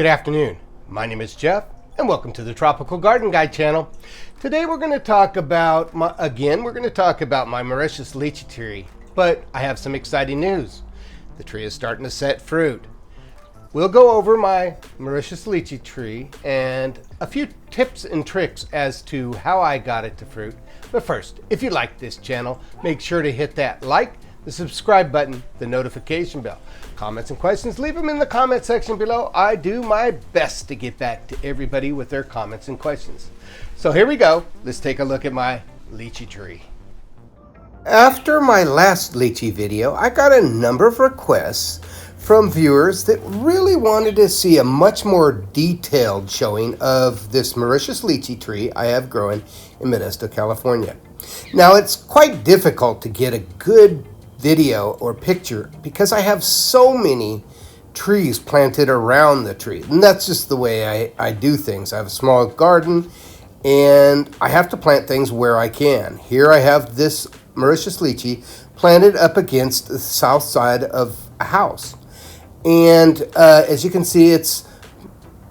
Good afternoon. My name is Jeff, and welcome to the Tropical Garden Guide channel. Today we're going to talk about my Mauritius lychee tree, but I have some exciting news. The tree is starting to set fruit. We'll go over my Mauritius lychee tree and a few tips and tricks as to how I got it to fruit. But first, if you like this channel, make sure to hit that like, the subscribe button, the notification bell. Comments and questions, leave them in the comment section below. I do my best to get back to everybody with their comments and questions. So here we go. Let's take a look at my lychee tree. After my last lychee video, I got a number of requests from viewers that really wanted to see a much more detailed showing of this Mauritius lychee tree I have growing in Modesto, California. Now, it's quite difficult to get a good video or picture because I have so many trees planted around the tree, and that's just the way I do things. I have a small garden and I have to plant things where I can. Here I have this Mauritius lychee planted up against the south side of a house, and as you can see, it's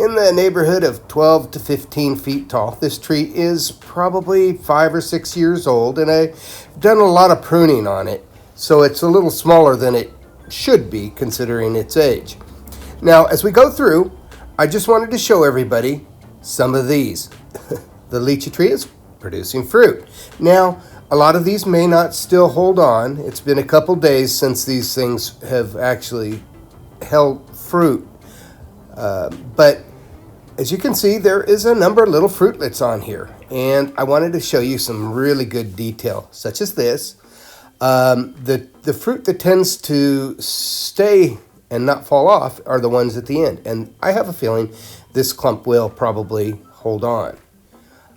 in the neighborhood of 12 to 15 feet tall. This tree is probably 5 or 6 years old, and I've done a lot of pruning on it. So it's a little smaller than it should be considering its age. Now, as we go through, I just wanted to show everybody some of these. The lychee tree is producing fruit. Now, a lot of these may not still hold on. It's been a couple days since these things have actually held fruit. But as you can see, there is a number of little fruitlets on here. And I wanted to show you some really good detail, such as this. The fruit that tends to stay and not fall off are the ones at the end. And I have a feeling this clump will probably hold on.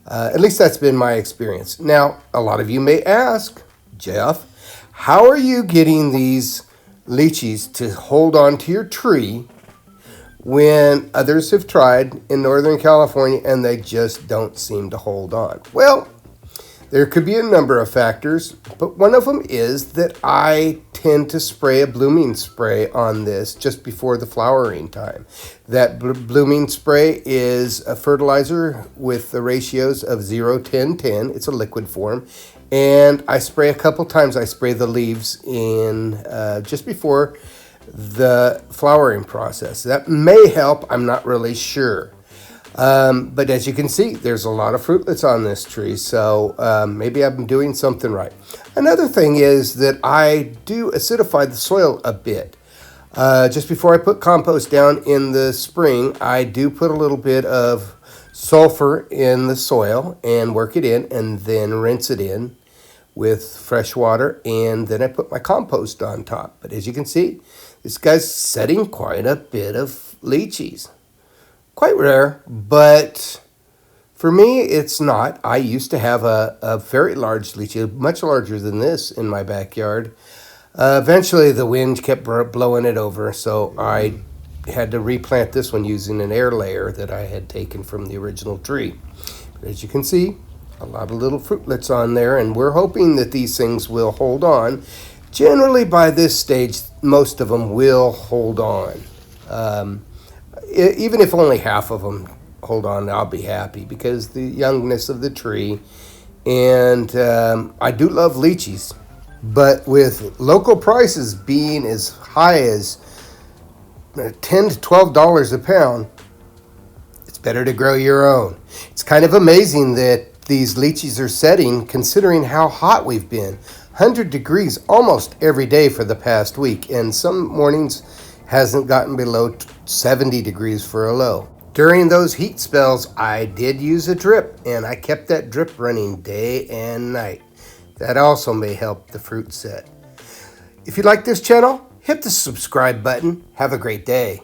At least that's been my experience. Now, a lot of you may ask, Jeff, how are you getting these lychees to hold on to your tree when others have tried in Northern California and they just don't seem to hold on? Well, there could be a number of factors, but one of them is that I tend to spray a blooming spray on this just before the flowering time. That blooming spray is a fertilizer with the ratios of 0, 10, 10. It's a liquid form. And I spray a couple times. I spray the leaves in just before the flowering process. That may help. I'm not really sure. But as you can see, there's a lot of fruitlets on this tree, so maybe I'm doing something right. Another thing is that I do acidify the soil a bit. Just before I put compost down in the spring, I do put a little bit of sulfur in the soil and work it in and then rinse it in with fresh water, and then I put my compost on top. But as you can see, this guy's setting quite a bit of lychees. Quite rare, but for me, it's not. I used to have a very large lychee, much larger than this, in my backyard. Eventually, the wind kept blowing it over, so I had to replant this one using an air layer that I had taken from the original tree. But as you can see, a lot of little fruitlets on there, and we're hoping that these things will hold on. Generally, by this stage, most of them will hold on. Even if only half of them hold on, I'll be happy because the youngness of the tree. And I do love lychees, but with local prices being as high as $10 to $12 a pound, it's better to grow your own. It's kind of amazing that these lychees are setting considering how hot we've been. 100 degrees almost every day for the past week, and some mornings hasn't gotten below 70 degrees for a low. During those heat spells, I did use a drip, and I kept that drip running day and night. That also may help the fruit set. If you like this channel, hit the subscribe button. Have a great day.